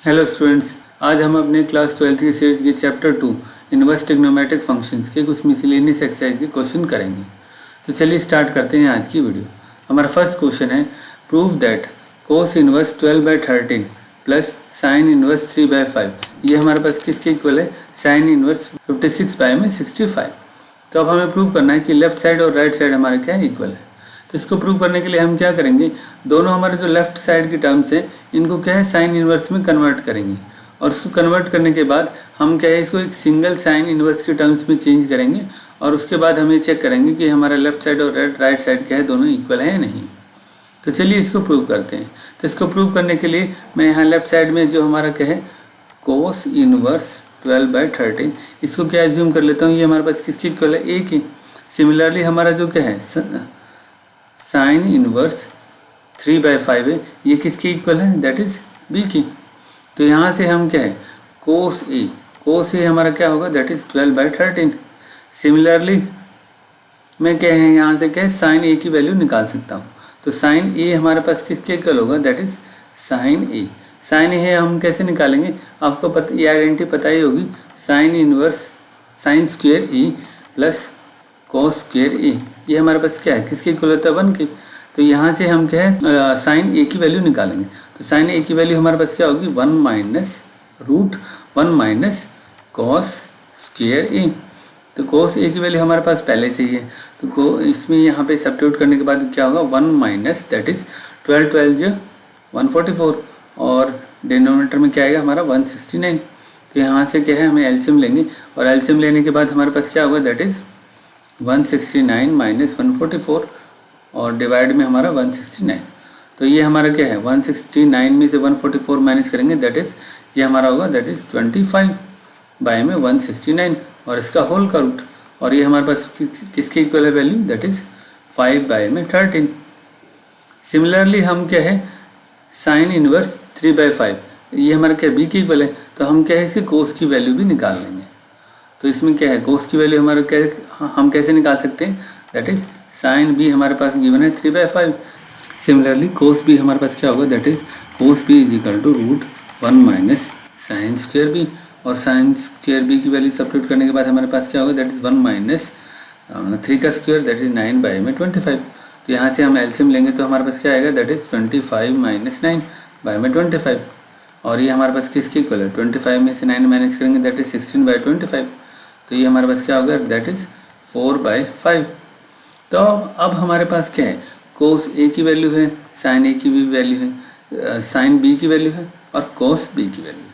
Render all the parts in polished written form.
Hello students, आज हम अपने क्लास 12th की सीरीज के चैप्टर 2 इनवर्स ट्रिग्नोमेट्रिक फंक्शंस के कुछ मिसलेनियस एक्सरसाइज के क्वेश्चन करेंगे। तो चलिए स्टार्ट करते हैं आज की वीडियो। हमारा फर्स्ट क्वेश्चन है, prove that cos inverse 12/13 plus sine inverse 3/5 ये हमारे पास किसके इक्वल है? Sine inverse 56/65। तो अब हमें प्रूव करना है कि लेफ्ट साइड और राइट साइड हमारे क्या इक्वल है। तो इसको प्रूव करने के लिए हम क्या करेंगे, दोनों हमारे जो लेफ्ट साइड की टर्म्स हैं इनको क्या है साइन इनवर्स में कन्वर्ट करेंगे, और इसको कन्वर्ट करने के बाद हम क्या है इसको एक सिंगल साइन इनवर्स की टर्म्स में चेंज करेंगे, और उसके बाद हम ये चेक करेंगे कि हमारा लेफ्ट साइड और राइट साइड क्या है, दोनों इक्वल है या नहीं। तो चलिए इसको प्रूव करते हैं। तो इसको प्रूव करने के लिए मैं यहाँ लेफ्ट साइड में जो हमारा क्या है कोस इनवर्स 12/13 इसको क्या एज्यूम कर लेता हूँ, ये हमारे पास किसकी इक्वल है? ए की। सिमिलरली हमारा जो क्या है साइन इनवर्स 3/5 है, ये किसकी इक्वल है? दैट इज बी की। तो यहाँ से हम क्या है कोस ए हमारा क्या होगा? That is 12/13। सिमिलरली मैं क्या है यहाँ से क्या है साइन ए की वैल्यू निकाल सकता हूँ। तो साइन ए हमारे पास किसके इक्वल होगा? That is sine A. Sine A है हम कैसे निकालेंगे? आपको ये आइडेंटिटी पता ही होगी, साइन इनवर्स साइन स्क्वेयर ए प्लस कॉस स्क्वेयर ए, ये हमारे पास क्या है किसके इक्वल होता है? 1 की। तो यहाँ से हम क्या है साइन ए की वैल्यू निकालेंगे। तो साइन ए की वैल्यू हमारे पास क्या होगी? 1 माइनस कॉस स्क्वेयर ए। तो कॉस ए की वैल्यू हमारे पास पहले से ही है, तो इसमें यहाँ पे सब्स्टिट्यूट करने के बाद क्या होगा? 1 माइनस दैट इज 12 144, और डिनोमिनेटर में क्या आएगा हमारा? 169। तो यहाँ से क्या है हमें एलसीएम लेंगे, और एलसीएम लेने के बाद हमारे पास क्या होगा? दैट इज़ 169 माइनस 144, और डिवाइड में हमारा 169। तो ये हमारा क्या है 169 में से 144 माइनस करेंगे, दैट इज़ ये हमारा होगा दैट इज़ 25/169, और इसका होल का रूट, और ये हमारे पास किसके इक्वल है वैल्यू? That is 5/13। सिमिलरली हम क्या है साइन इनवर्स 3/5 ये हमारा क्या बी की इक्वल है, तो हम क्या है इसे कोस की वैल्यू भी निकाल लेंगे। तो इसमें क्या है कोस की वैल्यू हमारा क्या हम कैसे निकाल सकते हैं? दैट इज साइन बी हमारे पास गिवन है 3/5। सिमिलरली कोस बी हमारे पास क्या होगा? That is cos B is equal to √1 minus sine square B, और साइन स्क्वेयर बी की वैल्यू सब्स्टिट्यूट करने के बाद हमारे पास क्या होगा? दैट इज 1 माइनस 3 का स्क्वायर, दैट इज 9/25। तो यहाँ से हम एलसीएम लेंगे तो हमारे पास क्या आएगा? दैट इज 25 माइनस 9/25, और ये हमारे पास किसकी इक्वल है? 25 में से 9 माइनस करेंगे, दैट इज 16/25। तो ये हमारे पास क्या होगा? That is 4/5। तो अब हमारे पास क्या है कोस ए की वैल्यू है, साइन ए की भी वैल्यू है, साइन बी की वैल्यू है, और कोस बी की वैल्यू है।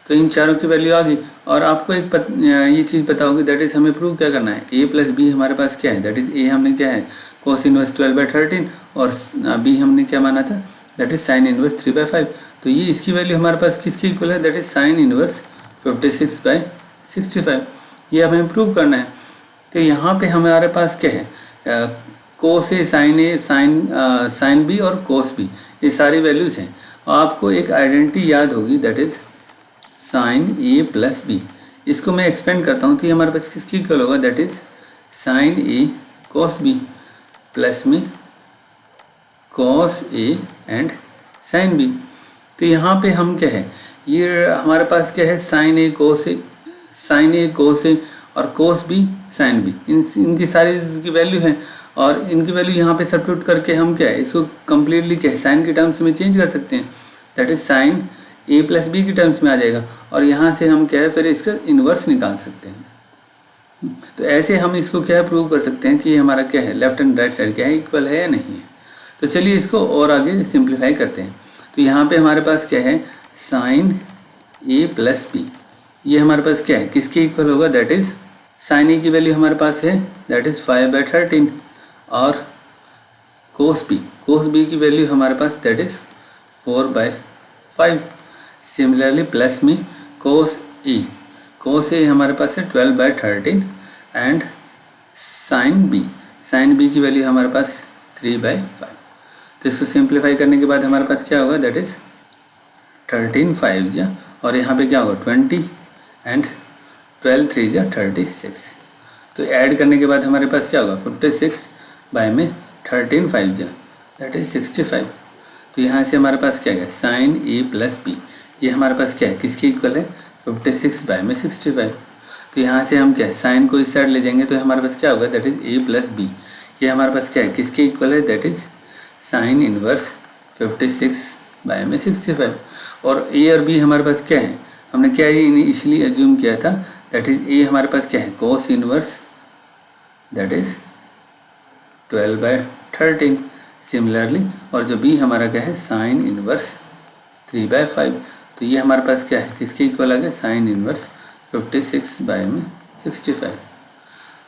तो इन चारों की वैल्यू आ गई, और आपको ये चीज़ पता होगी, दैट इज़ हमें प्रूव क्या करना है? ए प्लस बी हमारे पास क्या है? दैट इज़ ए हमने क्या है कोस इनवर्स 12/13, और बी हमने क्या माना था? That is sine inverse 3/5। तो ये इसकी वैल्यू हमारे पास किसकी इक्वल है? That is sine inverse 56/65। ये हमें प्रूव करना है। तो यहाँ पे हमारे पास क्या है कोस ए, साइन बी और कोस बी, ये सारी वैल्यूज़ हैं। और आपको एक आइडेंटिटी याद होगी, that is sine A plus B. इसको मैं एक्सपेंड करता हूँ, तो ये हमारे पास किसकी इक्वल होगा? That is sine A cos B plus में cos A and sine B. तो यहाँ पे हम क्या है ये हमारे पास क्या है साइन ए कोस ए और कोस बी साइन बी, इनकी सारी की वैल्यू है, और इनकी वैल्यू यहाँ पे सब्स्टिट्यूट करके हम क्या है इसको कम्प्लीटली क्या है साइन के टर्म्स में चेंज कर सकते हैं। That is sine A plus B की टर्म्स में आ जाएगा, और यहाँ से हम क्या है फिर इसका इन्वर्स निकाल सकते हैं। तो ऐसे हम इसको क्या है प्रूव कर सकते हैं कि हमारा क्या है लेफ्ट एंड राइट साइड क्या है इक्वल है या नहीं है। तो चलिए इसको और आगे सिंप्लीफाई करते हैं। तो यहाँ पे हमारे पास क्या है साइन ए प्लस बी, ये हमारे पास क्या है किसके इक्वल होगा? दैट इज़ साइन ए की वैल्यू हमारे पास है दैट इज़ 5/13, और कोस बी की वैल्यू हमारे पास दैट इज़ 4/5। सिमिलरली प्लस में कोस ए हमारे पास है 12/13, एंड साइन बी की वैल्यू हमारे पास 3/5। तो इसको सिंप्लीफाई करने के बाद हमारे पास क्या होगा? दैट इज़ 13 5 जा, और यहाँ पे क्या होगा 20, एंड 12 3 जा 36। तो ऐड करने के बाद हमारे पास क्या होगा 56/13 5 जा दैट इज़ 65। तो यहाँ से हमारे पास क्या है साइन ए प्लस बी, ये हमारे पास क्या है, किसके इक्वल है, 56 बाय में 65। तो यहाँ से हम क्या है, साइन को इस साइड ले जाएंगे तो हमारे पास क्या होगा, that is a plus B. ये हमारे पास क्या है, किसके इक्वल है, that is sine inverse 56 by में 65। और a और b हमारे पास क्या है, हमने क्या इनिशियली एज्यूम किया था, दैट इज़ a हमारे पास क्या है, cos inverse that is 12/13 similarly. और जो b हमारा क्या है, साइन इनवर्स 3/5। तो ये हमारे पास क्या है, किसके इक्वल आ गया, साइन इनवर्स 56 बाय में 65।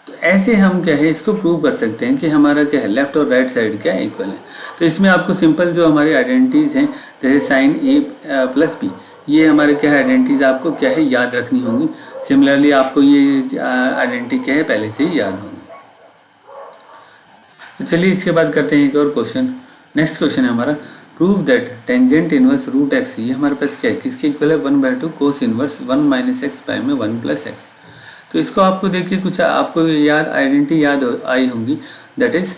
तो ऐसे हम क्या है, इसको प्रूव कर सकते हैं कि हमारा क्या है, लेफ्ट और राइट साइड क्या इक्वल है। तो इसमें आपको सिंपल जो हमारी आइडेंटिटीज़ हैं, जैसे साइन a प्लस बी, ये हमारे क्या है आइडेंटिटीज़ आपको क्या है याद रखनी होंगी। सिमिलरली आपको ये आइडेंटिटी क्या है पहले से ही याद होंगी। तो चलिए इसके बाद करते हैं एक और क्वेश्चन। नेक्स्ट क्वेश्चन है हमारा, prove that tangent inverse root x, ये हमारे पास क्या है, किसके इक्वल है, 1/2 cos inverse 1 minus x by में 1 प्लस एक्स। तो इसको आपको देखिए कुछ आपको याद आइडेंटिटी याद आई होंगी, दैट इज़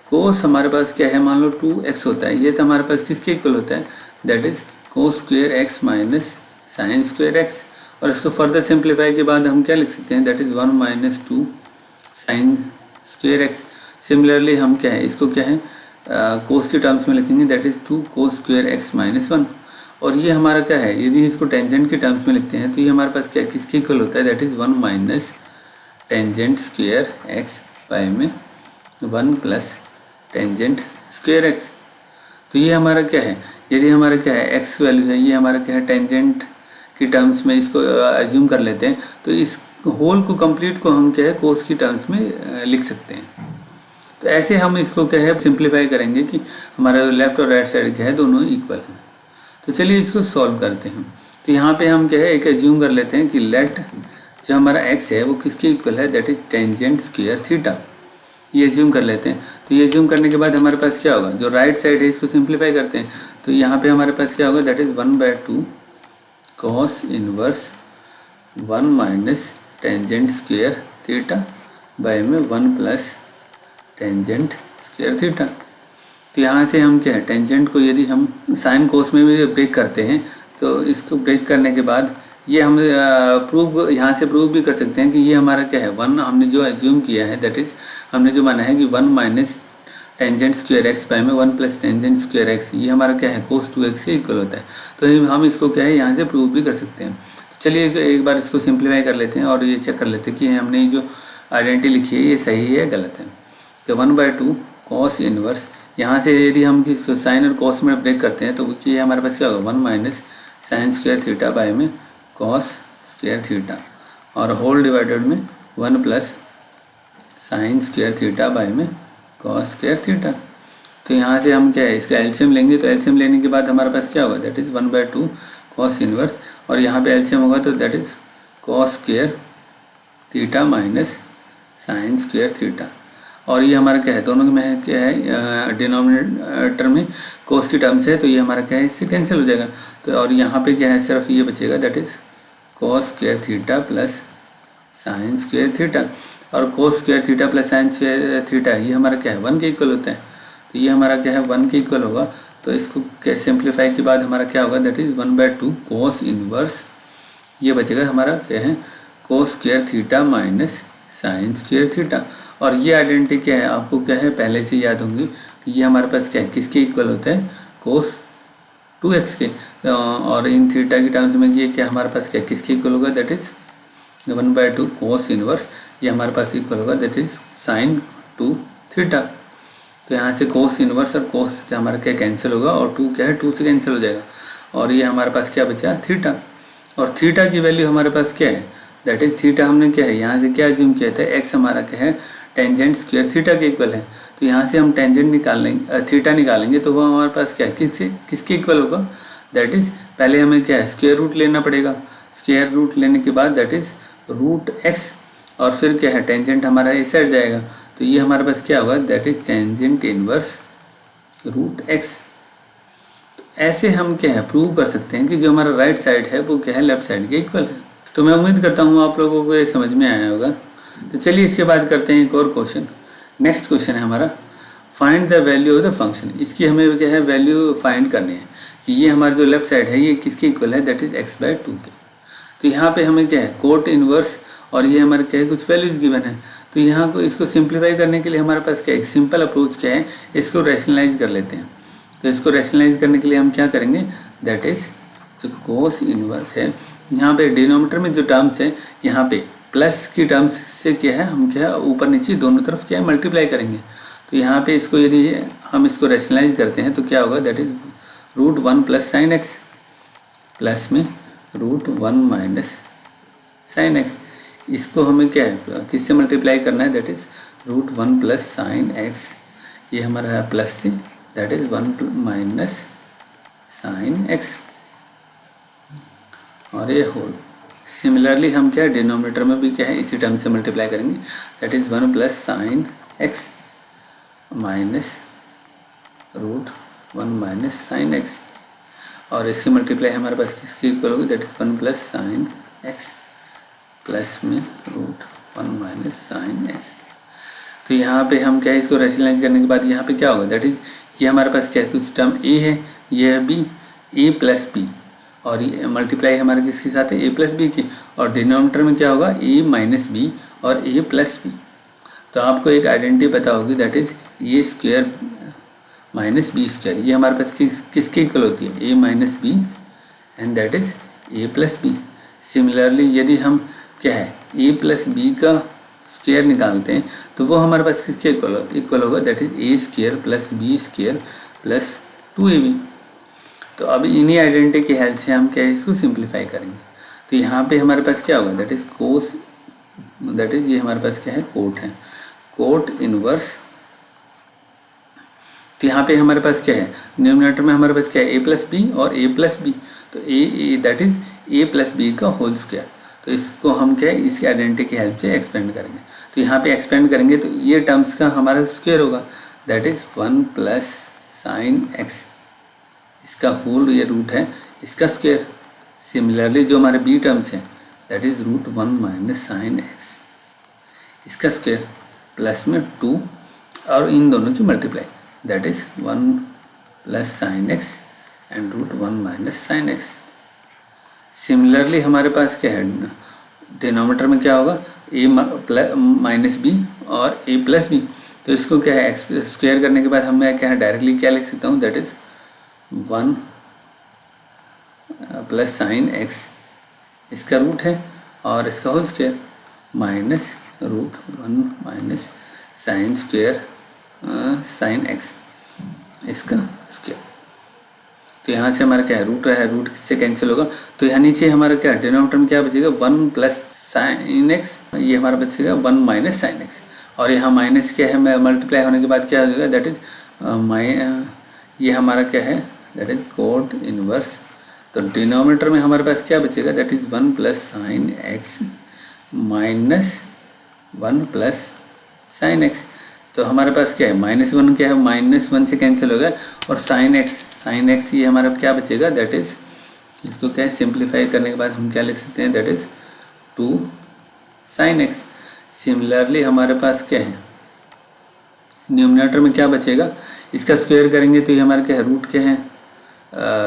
कोस हमारे पास क्या है, मान लो 2x होता है, ये तो हमारे पास किसके इक्वल होता है, that is cos square x minus sine square x. और इसको फर्दर सिंप्लीफाई के बाद हम क्या लिख सकते हैं, that is 1 minus 2 sine square x. Similarly हम क्या है, इसको क्या है कोस के टर्म्स में लिखेंगे, that is 2 cos square x minus 1। और ये हमारा क्या है, यदि इसको टेंजेंट के टर्म्स में लिखते हैं तो ये हमारे पास क्या है, किसके इक्वल होता है, that is 1 minus tangent square x by में 1 प्लस टेंजेंट स्क्वेयर एक्स। तो ये हमारा क्या है, यदि हमारा क्या है एक्स वैल्यू है, ये हमारा क्या है टेंजेंट की टर्म्स में इसको एज्यूम कर लेते हैं, तो इस होल को कंप्लीट को हम क्या है कोस की टर्म्स में लिख सकते हैं। तो ऐसे हम इसको क्या है सिंप्लीफाई करेंगे कि हमारा लेफ्ट और राइट साइड क्या है दोनों इक्वल हैं। तो चलिए इसको सॉल्व करते हैं। तो यहाँ पे हम क्या है एक एज्यूम कर लेते हैं कि लेट जो हमारा x है वो किसके इक्वल है, that is tangent square theta. ये एज्यूम कर लेते हैं। तो ये एज्यूम करने के बाद हमारे पास क्या होगा, जो राइट साइड है इसको सिंप्लीफाई करते हैं। तो यहाँ पे हमारे पास क्या होगा, that is 1/2 cos inverse 1 minus tangent square theta by में 1 प्लस टेंजेंट स्क्वायर थीटा। तो यहाँ से हम क्या है टेंजेंट को यदि हम साइन कोस में भी ब्रेक करते हैं तो इसको ब्रेक करने के बाद ये हम प्रूव यहाँ से प्रूव भी कर सकते हैं कि ये हमारा क्या है 1 हमने जो एज्यूम किया है, दैट इज़ हमने जो माना है कि 1 minus tangent square x by में 1 प्लस टेंजेंट स्क्वायर एक्स, ये हमारा क्या है कोस 2x के इक्वल होता है। तो हम इसको क्या है यहाँ से प्रूव भी कर सकते हैं। चलिए एक बार इसको सिंप्लीफाई कर लेते हैं और ये चेक कर लेते हैं कि हमने जो आइडेंटिटी लिखी है ये सही है गलत है। तो 1/2 कॉस इनवर्स, यहाँ से यदि हम किस साइन और कॉस में ब्रेक करते हैं तो ये हमारे पास क्या होगा 1 minus sign square theta by में कॉस स्क्वायर थीटा और होल डिवाइडेड में 1 plus sine square theta by में कॉस स्क्वायर थीटा। तो यहाँ से हम क्या है इसका एलसीएम लेंगे। तो एलसीएम लेने के बाद हमारे पास क्या होगा, दैट इज़ 1/2 कॉस इनवर्स और यहाँ पे एलसीएम होगा तो that is cos square theta minus sign square theta. और ये हमारा क्या है दोनों में क्या है डिनोमिनेटर में कोस की टर्म्स है तो ये हमारा क्या है इससे कैंसिल हो जाएगा। तो और यहाँ पे क्या है सिर्फ ये बचेगा, that is cos square theta plus sine square theta. और cos square theta plus sine square theta ये हमारा क्या है 1 के इक्वल होता है। तो ये हमारा क्या है 1 के इक्वल होगा। तो इसको क्या सिंप्लीफाई के बाद हमारा क्या होगा, दैट इज़ 1/2 कोस इनवर्स, ये बचेगा हमारा क्या है कोस square theta minus sign square theta. और ये आइडेंटिटी क्या है आपको क्या है पहले से याद होंगी कि ये हमारे पास क्या है किसके इक्वल होता है कोस 2x के। और इन थीटा की टर्म्स में ये क्या हमारे पास क्या किसके इक्वल होगा, दैट इज़ 1/2 कोस इनवर्स, ये हमारे पास इक्वल होगा दैट इज़ साइन 2 थीटा। तो यहाँ से कोस इनवर्स और कोस क्या हमारा क्या कैंसिल होगा और 2 क्या है 2 से कैंसिल हो जाएगा और ये हमारे पास क्या बचा थीटा। और थीटा की वैल्यू हमारे पास क्या है, दैट इज़ थीटा हमने क्या है यहाँ से क्या एज्यूम किया था, एक्स हमारा क्या है टेंजेंट स्क्वायर थीटा के इक्वल है। तो यहाँ से हम टेंजेंट निकाल लेंगे थीटा निकालेंगे तो वो हमारे पास क्या है किसके इक्वल होगा, दैट इज़ पहले हमें क्या है स्क्वायर रूट लेना पड़ेगा। स्क्वायर रूट लेने के बाद दैट इज़ रूट एक्स और फिर क्या है टेंजेंट हमारा इस साइड जाएगा। तो ये हमारे पास क्या होगा, that is tangent inverse root x. तो ऐसे हम क्या है प्रूव कर सकते हैं कि जो हमारा राइट साइड है वो क्या है लेफ्ट साइड के इक्वल है। तो मैं उम्मीद करता हूँ आप लोगों को ये समझ में आया होगा। तो चलिए इसके बाद करते हैं एक और क्वेश्चन। नेक्स्ट क्वेश्चन है हमारा find the value of the function. इसकी हमें क्या है वैल्यू फाइंड करनी है कि ये हमारा जो लेफ्ट साइड है ये किसके इक्वल है, दैट इज x/2 के। तो यहाँ पे हमें क्या है, कोट इनवर्स और ये हमारे क्या है, कुछ वैल्यूज गिवन है। तो यहाँ को इसको सिंप्लीफाई करने के लिए हमारे पास क्या है, एक सिंपल अप्रोच क्या है, इसको रैशनलाइज कर लेते हैं। तो इसको रैशनलाइज करने के लिए हम क्या करेंगे, दैट इज जो कोस इनवर्स है, यहाँ पे डिनोमिनेटर में जो टर्म्स है यहाँ पे प्लस की टर्म्स से क्या है, हम क्या है ऊपर नीचे दोनों तरफ क्या है मल्टीप्लाई करेंगे। तो यहाँ पे इसको यदि हम इसको रैशनलाइज करते हैं तो क्या होगा, that is √1 + sin x plus में √1 - sin x। इसको हमें क्या है किससे मल्टीप्लाई करना है, दैट इज √1 + sin x, ये हमारा है प्लस से, दैट इज 1 - sin x और ये होल। सिमिलरली हम क्या है डिनोमिनेटर में भी क्या है इसी टर्म से मल्टीप्लाई करेंगे, that is 1 + sin x minus √1 - sin x और इसकी मल्टीप्लाई हमारे पास किसकी इक्वल होगी, that is 1 + sin x plus में √1 - sin x। तो यहाँ पे हम क्या है इसको रैशनलाइज करने के बाद यहाँ पे क्या होगा, दैट इज ये हमारे पास क्या है कुछ टर्म a है, ये है b, a + b और ये मल्टीप्लाई हमारे किसके साथ है, a + b की, और डिनोमिनेटर में क्या होगा a - b और a + b। तो आपको एक आइडेंटिटी पता होगी, दैट इज a² - b², ये हमारे पास किसके इक्वल होती है, a - b and that is a + b। Similarly यदि हम क्या है a + b का स्क्वायर निकालते हैं तो वो हमारे पास किसके इक्वल होगा, that is a² + b² + 2ab। तो अभी इन्हीं आइडेंटिटी की हेल्प से हम क्या है इसको सिंप्लीफाई करेंगे। तो यहाँ पे हमारे पास क्या होगा, that is cos, that is ये हमारे पास क्या है कोट है, कोट इनवर्स। तो यहाँ पे हमारे पास क्या है, न्यूमरेटर में हमारे पास क्या है a + b और a + b, तो a that is a + b का होल स्क्वायर। तो इसको हम क्या है इसकी आइडेंटिटी की हेल्प से एक्सपेंड करेंगे। तो यहाँ पे एक्सपेंड करेंगे तो ये टर्म्स का हमारा स्क्वायर होगा, दैट इज 1 + sin x, इसका होल ये रूट है इसका स्क्वायर। सिमिलरली जो हमारे b टर्म्स हैं दैट इज √1 - sin x, इसका स्क्वायर प्लस में 2 और इन दोनों की multiply, that is 1 + sin x and √1 - sin x। Similarly हमारे पास क्या है डिनोमिनेटर में क्या होगा a - b और a + b। तो इसको क्या है स्क्वायर करने के बाद हम मैं क्या है डायरेक्टली क्या लिख सकता हूँ, दैट इज 1 + sin x, इसका रूट है और इसका whole square minus √1 - sin x, इसका स्क्वायर। तो यहाँ से हमारा क्या है रूट रहा है, रूट से कैंसिल होगा। तो यहाँ नीचे हमारा क्या है डिनोमिनेटर में क्या बचेगा 1 + sin x, ये हमारा बचेगा 1 - sin x और यहाँ माइनस क्या है मल्टीप्लाई होने के बाद क्या हो जाएगा, दैट इज ये हमारा क्या है, दैट इज कोट इनवर्स। तो डिनोमिनेटर में हमारे पास क्या बचेगा, that is 1 + sin x minus 1 + sin x। तो हमारे पास क्या है -1 क्या है, -1 से कैंसिल हो गया और sin x ये हमारा क्या बचेगा, दैट इज इसको क्या है सिंप्लीफाई करने के बाद हम क्या लिख सकते हैं, that is 2 sin x। Similarly हमारे पास क्या है न्यूमरेटर में क्या बचेगा, इसका स्क्वायर करेंगे तो ये हमारा क्या है रूट क्या है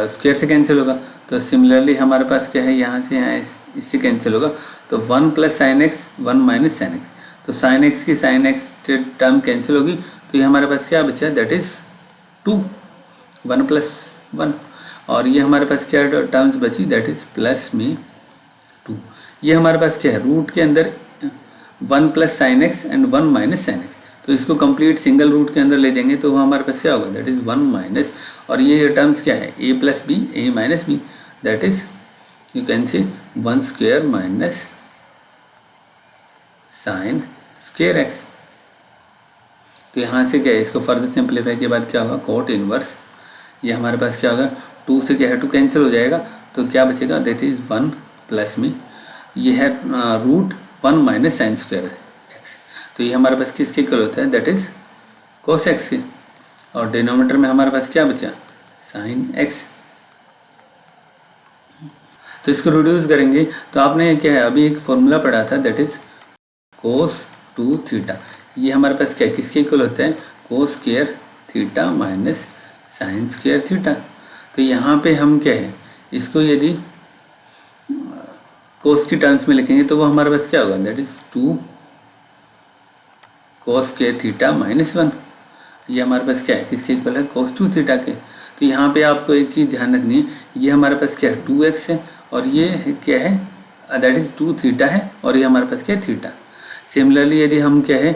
स्क्वायर से कैंसिल होगा। तो सिमिलरली हमारे पास क्या है यहाँ से यहाँ इससे कैंसिल होगा। तो 1 + sin x 1 - sin x, तो sin x की sin x टर्म कैंसिल होगी तो ये हमारे पास क्या बचा, दैट इज 2 1 + 1 और ये हमारे पास क्या टर्म्स बची, दैट इज प्लस में 2। ये हमारे पास क्या है रूट के अंदर 1 + sin x and 1 - sin x, तो इसको कंप्लीट सिंगल रूट के अंदर ले जाएंगे तो हमारे पास क्या होगा, दैट इज 1 माइनस और ये टर्म्स क्या है a + b a - b, that is you can say 1² minus sin x। तो यहाँ से क्या है इसको फर्दर सिंप्लीफाई के बाद क्या होगा कोट इनवर्स, ये हमारे पास क्या होगा 2 से क्या है 2 कैंसिल हो जाएगा तो क्या बचेगा, दैट इज 1 प्लस में ये है √1 - sin² x। तो ये हमारे पास किसके इक्वल होता है, दैट इज cos x के और डिनोमिनेटर में हमारे पास क्या बचा sin x। तो इसको रिड्यूस करेंगे तो आपने क्या है अभी एक फॉर्मूला पढ़ा था, दैट इज cos 2θ, ये हमारे पास क्या किसके इक्वल होता है cos² θ - sin² θ। तो यहाँ पे हम क्या है, इसको यदि कोस की टर्म्स में लिखेंगे तो वो हमारे पास क्या होगा, that is 2 cos square theta minus 1। ये हमारे पास क्या है, किसके इक्वल है, cos 2 थीटा के। तो यहाँ पे आपको एक चीज़ ध्यान रखनी है, ये हमारे पास क्या है 2x है, और ये क्या है, दैट इज़ 2 थीटा है, और ये हमारे पास क्या है थीटा। सिमिलरली यदि हम क्या है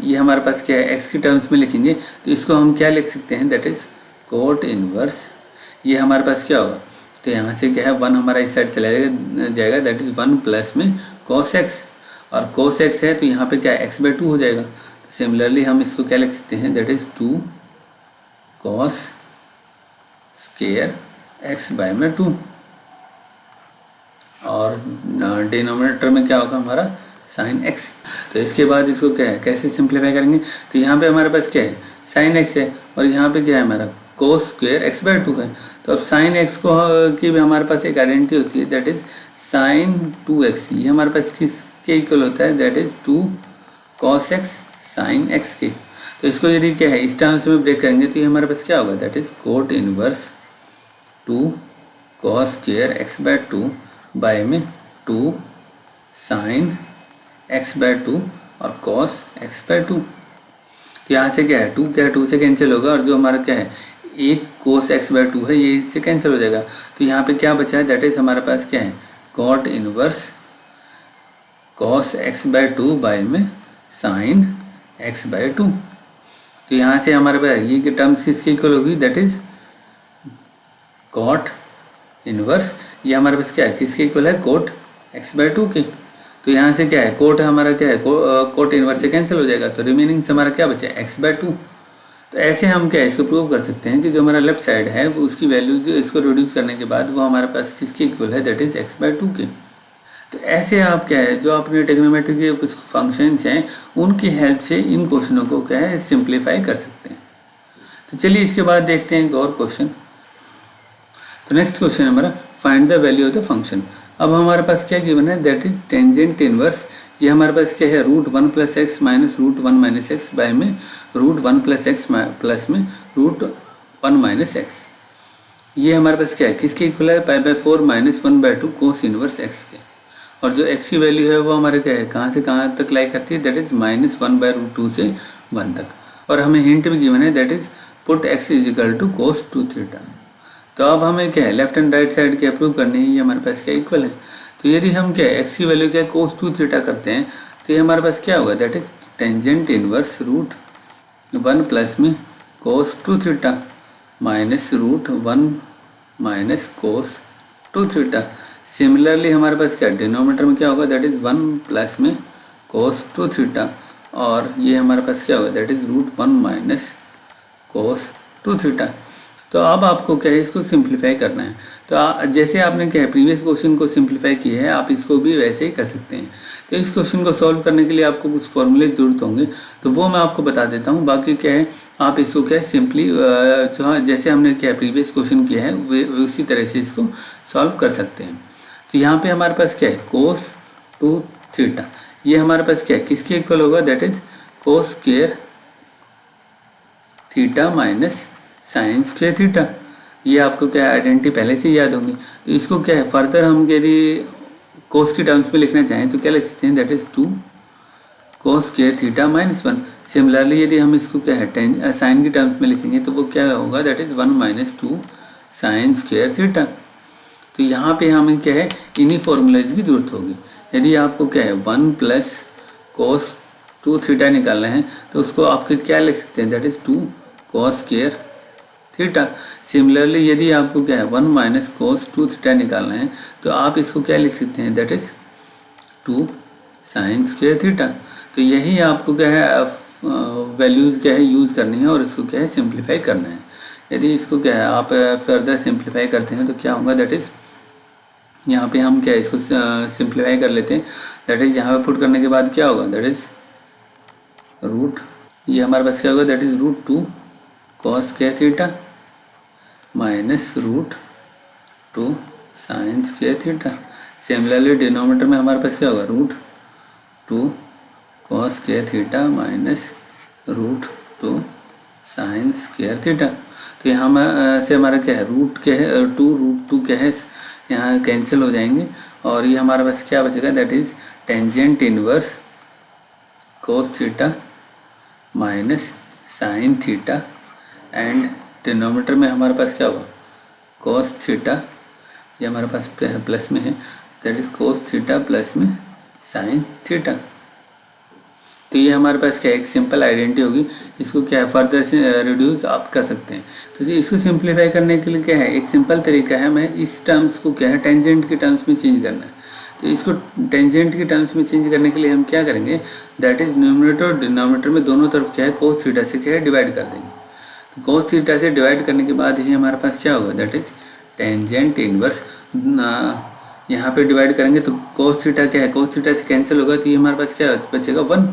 ये हमारे पास क्या है x की टर्म्स में लिखेंगे तो इसको हम क्या लिख सकते हैं, दैट इज़ कोट इनवर्स। ये हमारे पास क्या होगा, तो यहाँ से क्या है 1 हमारा इस साइड चला जाएगा, दैट इज़ 1 प्लस में cos x, और cos x है तो यहाँ पे क्या है x/2 हो जाएगा। तो सिमिलरली हम इसको क्या लिख सकते हैं, that is 2 cos square x/2, और डिनोमिनेटर में क्या होगा हमारा sin x। तो इसके बाद इसको क्या है कैसे सिंप्लीफाई करेंगे, तो यहाँ पे हमारे पास क्या है sin x है, और यहाँ पे क्या है हमारा cos स्क्वायर x/2 है। तो अब sin x को की भी हमारे पास एक आइडेंटिटी होती है, दैट इज़ sin 2x। ये हमारे पास किसके इक्वल होता है, that is 2 cos x sin x के। तो इसको यदि क्या है इस टर्म्स में ब्रेक करेंगे तो ये हमारे पास क्या होगा, that is cot inverse 2 cos square x/2 by में 2 sin x/2 और cos x/2। तो यहाँ से क्या है 2 क्या है 2 से कैंसिल होगा, और जो हमारा क्या है एक cos x/2 है ये इससे कैंसिल हो जाएगा। तो यहाँ पे क्या बचा है, दैट इज़ हमारे पास क्या है cot inverse cos x/2 by में sin x/2। तो यहाँ से हमारे पास ये टर्म्स किसके इक्वल होगी, दैट इज़ कोट इनवर्स, ये हमारे पास क्या है किसके इक्वल है, कोट x/2 के। तो यहाँ से क्या है कोट हमारा क्या है कोट इनवर्स से कैंसिल हो जाएगा, तो रिमेनिंग से हमारा क्या बचा है x/2। तो ऐसे हम क्या है इसको प्रूव कर सकते हैं कि जो हमारा लेफ्ट साइड है वो उसकी वैल्यूज इसको रिड्यूस करने के बाद वो हमारे पास किसके इक्वल है, दैट इज़ x/2 के। तो ऐसे आप क्या है जो अपने ट्रिग्नोमेट्री के कुछ फंक्शंस हैं उनकी हेल्प से इन क्वेश्चनों को क्या है सिंप्लीफाई कर सकते हैं। तो चलिए इसके बाद देखते हैं एक और क्वेश्चन। तो नेक्स्ट क्वेश्चन हमारा find the value of the function. अब हमारे पास क्या गिवन है, दैट इज टेंजेंट इनवर्स। ये हमारे पास क्या है √1 + x माइनस √1 - x बाय में √1 + x प्लस में √1 - x। ये हमारे पास क्या है किसके इक्वल है, π/4 - 1/2 कोस इनवर्स x के। और जो x की वैल्यू है वो हमारे क्या है कहाँ से कहाँ तक लाई करती है, दैट इज़ -1/√2 से 1 तक। और हमें हिंट भी गिवन है, that is put x = cos 2 theta. तो अब हमें क्या है लेफ्ट एंड राइट साइड की अप्रूव करनी है, ये हमारे पास क्या इक्वल है। तो यदि हम क्या x की वैल्यू क्या cos 2 थीटा करते हैं तो ये हमारे पास क्या होगा, that is tangent inverse √1 plus में cos 2 theta minus √1 - cos 2 theta. Similarly हमारे पास क्या डिनोमिनेटर में क्या होगा, दैट इज़ 1 प्लस में cos 2 थीटा, और ये हमारे पास क्या होगा, दैट इज़ √1 - cos 2 थीटा। तो अब आपको क्या है इसको सिंप्लीफाई करना है। तो जैसे आपने क्या है प्रीवियस क्वेश्चन को सिंप्लीफाई किया है आप इसको भी वैसे ही कर सकते हैं। तो इस क्वेश्चन को सॉल्व करने के लिए आपको कुछ फॉर्मूले जरूरत होंगे, तो वो मैं आपको बता देता हूँ। बाकी क्या है आप इसको क्या है सिंपली जो जैसे हमने क्या प्रीवियस क्वेश्चन किया है वे उसी तरह से इसको सॉल्व कर सकते हैं। तो यहाँ पे हमारे पास क्या है cos 2 थीटा, ये हमारे पास क्या है किसके इक्वल होगा, that is cos square theta minus sign square theta. ये आपको क्या आइडेंटिटी पहले से याद होंगी। तो इसको क्या है फर्दर हम यदि cos की टर्म्स में लिखना चाहें तो क्या लिख सकते हैं, that is 2 cos square theta minus 1। Similarly यदि हम इसको क्या है साइन की टर्म्स में लिखेंगे तो वो क्या होगा, that is 1 - 2 sign square theta. तो यहाँ पे हमें क्या है इन्हीं फॉर्मूलाज की जरूरत होगी। यदि आपको क्या है 1 + cos 2 थीटा निकालना है तो उसको आपके क्या लिख सकते हैं, that is 2 cos square theta. Similarly यदि आपको क्या है 1 - cos 2 थीटा निकालना है तो आप इसको क्या लिख सकते हैं, that is 2 sign square theta. तो यही आपको क्या है वैल्यूज़ क्या है यूज़ करनी है और इसको क्या है सिंप्लीफाई करना है। यदि इसको क्या है आप फर्दर सिंप्लीफाई करते हैं तो क्या होगा, दैट इज़ यहाँ पे हम क्या है इसको सिंप्लीफाई कर लेते हैं। दैट इज़ यहाँ पे पुट करने के बाद क्या होगा, दैट इज़ ये हमारे पास क्या होगा, that is √2 cos square theta minus √2 sign square theta. Similarly denominator में हमारे पास क्या होगा, √2 cos square theta minus √2 sign square theta. तो यहाँ से हमारा क्या है, रूट क्या है, रूट टू क्या है, यहाँ कैंसिल हो जाएंगे और ये हमारे पास क्या बचेगा, that is tangent inverse cos theta minus sine theta and denominator में हमारे पास क्या होगा, कोस थीटा, ये हमारे पास प्लस में है, that is cos theta plus में साइन थीटा। तो ये हमारे पास क्या है, एक सिंपल आइडेंटिटी होगी। इसको क्या है, फर्दर से रिड्यूस आप कर सकते हैं। तो इसको सिंप्लीफाई करने के लिए क्या है, एक सिंपल तरीका है, मैं इस टर्म्स को क्या है टेंजेंट के टर्म्स में चेंज करना है। तो इसको टेंजेंट के टर्म्स में चेंज करने के लिए हम क्या करेंगे, दैट इज न्यूमरेटर और डिनोमिनेटर में दोनों तरफ क्या है कोस थीटा से क्या है डिवाइड कर देंगे। तो कोस थीटा से डिवाइड करने के बाद ही हमारे पास क्या होगा, दैट इज टेंजेंट इनवर्स, यहाँ पे डिवाइड करेंगे तो कोस थीटा क्या है, कोस थीटा से कैंसिल होगा, तो ये हमारे पास क्या बचेगा 1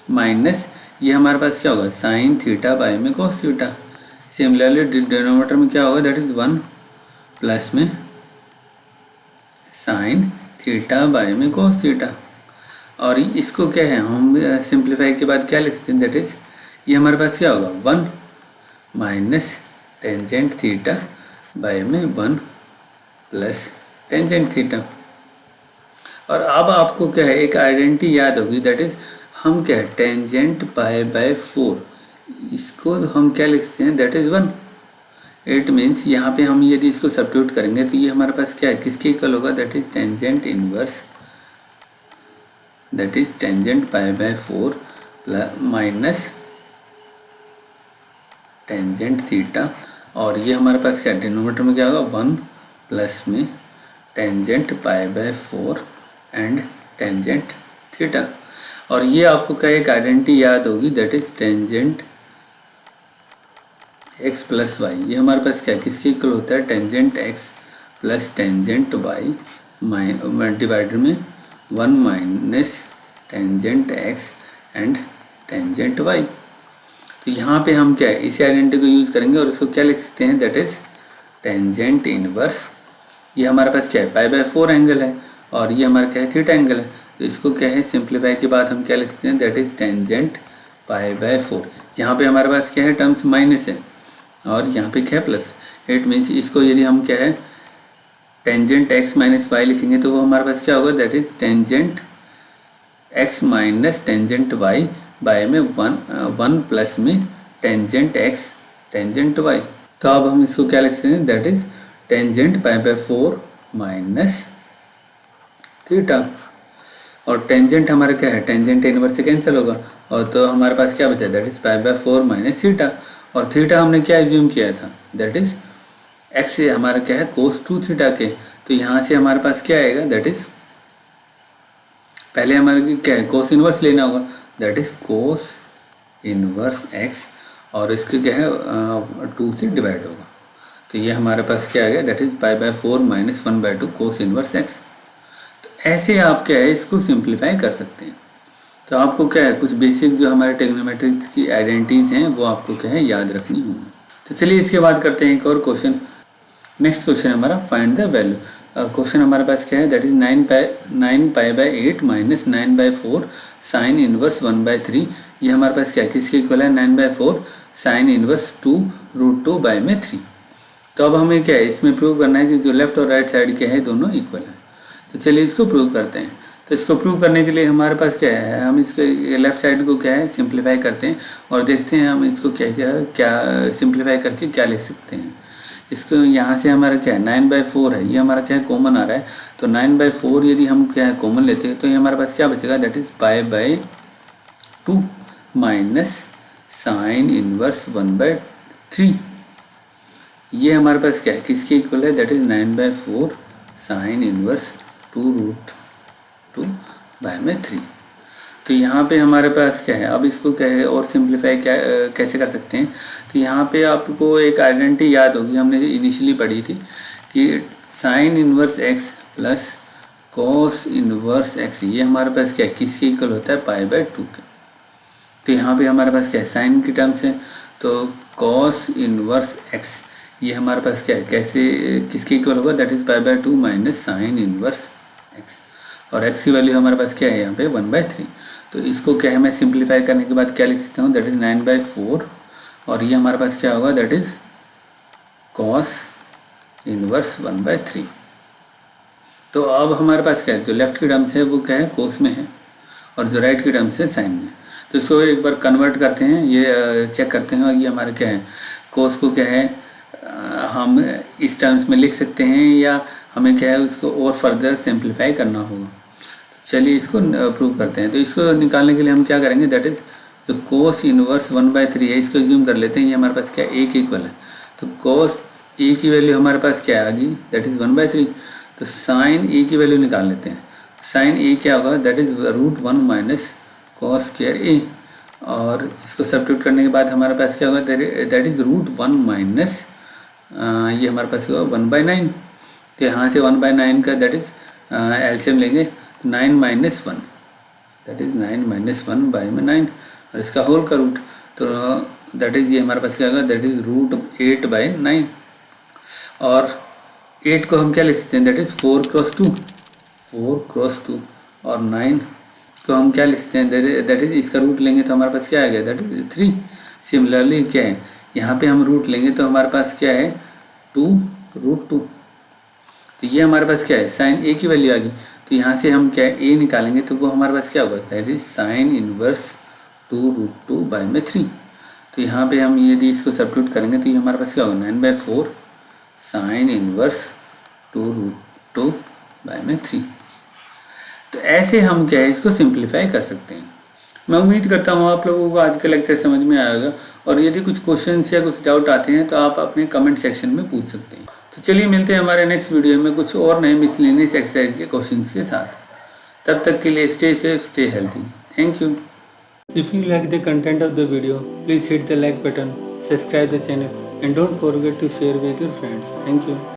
माइनस ये हमारे पास क्या होगा साइन थीटा बाय में कोस थीटा। सिमिलरली डिनोमिनेटर में क्या होगा, दैट इज 1 प्लस में साइन थीटा बाय में कोस थीटा। और इसको क्या है, हम सिंप्लीफाई के बाद क्या लिख सकते हैं, दैट इज ये हमारे पास क्या होगा 1 माइनस टेंजेंट थीटा बाय में 1 प्लस टेंजेंट थीटा। और अब आपको क्या है एक आइडेंटिटी याद होगी, दैट इज हम क्या है टेंजेंट पाई बाय 4, इसको हम क्या लिखते हैं, दैट इज 1। इट मीन्स यहाँ पे हम यदि इसको सब्स्टिट्यूट करेंगे तो ये हमारे पास क्या है किसके इक्वल होगा, that is tangent inverse, that is tangent pi by 4 plus minus tangent theta. और ये हमारे पास क्या डिनोमिनेटर में क्या होगा 1 प्लस में tangent pi by 4 and tangent theta. और ये आपको क्या एक आइडेंटिटी याद होगी, that is tangent x plus y. ये हमारे पास क्या किसके इक्वल होता है, tangent x plus tangent y divider में 1 minus tangent x and tangent y। तो यहाँ पे हम क्या है इसी आइडेंटिटी को यूज़ करेंगे और इसको क्या लिख सकते हैं, दैट इज टेंजेंट इनवर्स, ये हमारे पास क्या है पाई बाय 4 एंगल है और ये हमारा क्या है थीटा एंगल है। तो इसको क्या है सिंप्लीफाई के बाद हम क्या लिख सकते हैं, that is tangent pi by 4। यहाँ पे हमारे पास क्या है टर्म्स माइनस है और यहाँ पे क्या है प्लस है। इट मीन्स इसको यदि हम क्या है टेंजेंट x माइनस वाई लिखेंगे तो वो हमारे पास क्या होगा, that is tangent x minus tangent y by में 1 प्लस में टेंजेंट x टेंजेंट y। तो अब हम इसको क्या लिख सकते हैं, that is tangent pi by 4 minus theta. और टेंजेंट हमारा क्या है टेंजेंट इनवर्स से कैंसिल होगा और तो हमारे पास क्या बचा, that is pi by 4 minus theta. और थीटा हमने क्या एज्यूम किया था, दैट इज एक्स से हमारा क्या है कोस 2 थीटा के। तो यहाँ से हमारे पास क्या आएगा, दैट इज पहले हमारे क्या है कोस इनवर्स लेना होगा, that is cos inverse x और इसके क्या है 2 से डिवाइड होगा। तो ये हमारे पास क्या आ गया, that is pi by 4 minus 1/2 cos inverse x. ऐसे आप क्या है इसको सिंप्लीफाई कर सकते हैं। तो आपको क्या है कुछ बेसिक जो हमारे ट्रिग्नोमेट्रिक्स की आइडेंटिटीज़ हैं वो आपको क्या है याद रखनी होंगी। तो चलिए इसके बाद करते हैं एक और क्वेश्चन। नेक्स्ट क्वेश्चन हमारा फाइंड द वैल्यू। क्वेश्चन हमारे पास क्या है, that is 9 pi by 8 minus 9/4 sine inverse 1/3। ये हमारे पास क्या है किसके इक्वल है, 9/4 साइन इनवर्स 2√2 बाय में 3। तो अब हमें क्या है इसमें प्रूव करना है कि जो लेफ्ट और राइट साइड के हैं दोनों इक्वल है। तो चलिए इसको प्रूव करते हैं। तो इसको प्रूव करने के लिए हमारे पास क्या है, हम इसके लेफ्ट साइड को क्या है सिंप्लीफाई करते हैं और देखते हैं हम इसको क्या सिंप्लीफाई करके क्या लिख सकते हैं। इसको यहाँ से हमारा क्या है 9/4 है, ये हमारा क्या है कॉमन आ रहा है। तो 9/4 यदि हम क्या है कॉमन लेते हैं तो ये हमारे पास क्या बचेगा, that is pi by 2 minus sine inverse 1/3। ये हमारे पास क्या है किसके इक्वल है, that is 9/4 sine inverse 2√2 by में 3। तो यहाँ पे हमारे पास क्या है, अब इसको क्या है और सिंप्लीफाई कैसे कर सकते हैं। तो यहाँ पे आपको एक आइडेंटिटी याद होगी, हमने इनिशियली पढ़ी थी कि sine inverse x plus cos inverse x, ये हमारे पास क्या है किसके इक्वल होता है पाई बाय 2 के। तो यहाँ पे हमारे पास क्या है साइन की टर्म्स है, तो कॉस इनवर्स एक्स ये हमारे पास क्या है कैसे किसके इक्वल होगा, that is pi by 2 minus sine inverse x. और एक्स की वैल्यू हमारे पास क्या है यहाँ पे 1/3। तो इसको क्या है मैं सिंप्लीफाई करने के बाद क्या लिख सकता हूँ, दैट इज 9/4 और ये हमारे पास क्या होगा, दैट इज कॉस इनवर्स 1/3। तो अब हमारे पास क्या है, जो लेफ्ट की टर्म्स है वो क्या है, कोस में है, और जो राइट की टर्म्स है साइन में। तो इसको एक बार कन्वर्ट करते हैं, ये चेक करते हैं, और ये हमारे क्या है, कोस को क्या है हम इस टर्म्स में लिख सकते हैं, या हमें क्या है उसको और फर्दर सिंप्लीफाई करना होगा। तो चलिए इसको प्रूव करते हैं। तो इसको निकालने के लिए हम क्या करेंगे, दैट इज़ जो कोस इनवर्स 1/3 है, इसको ज्यूम कर लेते हैं, ये हमारे पास क्या है, ए के इक्वल है। तो कोस ए की वैल्यू हमारे पास क्या आ गई, दैट इज़ 1/3। तो साइन ए की वैल्यू निकाल लेते हैं। साइन ए क्या होगा, that is √1 minus cos square A, और इसको सब्स्टिट्यूट करने के बाद हमारे पास क्या होगा, दैट इज़ √1 माइनस ये हमारे पास होगा 1/9। तो यहाँ से 1/9 का दैट इज़ एलसीएम लेंगे, 9 - 1, दैट इज़ 9 - 1/9, और इसका होल का रूट, तो दैट इज़ ये हमारे पास क्या होगा, दैट इज़ √8/9। और 8 को हम क्या लिख सकते हैं, दैट इज़ 4 × 2, और 9 को हम क्या लिख सकते हैं, दैट इज़ इसका रूट लेंगे तो हमारे पास क्या आ गया, दैट इज़ 3। सिमिलरली क्या है, यहाँ पे हम रूट लेंगे तो हमारे पास क्या है, 2√2। तो ये हमारे पास क्या है, साइन ए की वैल्यू आ गई। तो यहाँ से हम क्या है, ए निकालेंगे तो वो हमारे पास क्या होगा, दैट इज़ साइन इनवर्स 2√2/3। तो यहाँ पे हम यदि इसको सब्स्टिट्यूट करेंगे तो ये हमारे पास क्या होगा, 9/4 साइन इनवर्स 2√2/3। तो ऐसे हम क्या है इसको सिंप्लीफाई कर सकते हैं। मैं उम्मीद करता हूँ आप लोगों को आज का लेक्चर समझ में आएगा, और यदि कुछ क्वेश्चंस या कुछ डाउट आते हैं तो आप अपने कमेंट सेक्शन में पूछ सकते हैं। तो चलिए मिलते हैं हमारे नेक्स्ट वीडियो में कुछ और नए मिसलेनियस एक्सरसाइज के क्वेश्चंस के साथ। तब तक के लिए stay safe, stay healthy. Thank you. If you like the content of the video, please hit the like button, subscribe the channel, and don't forget to share with your friends. Thank you.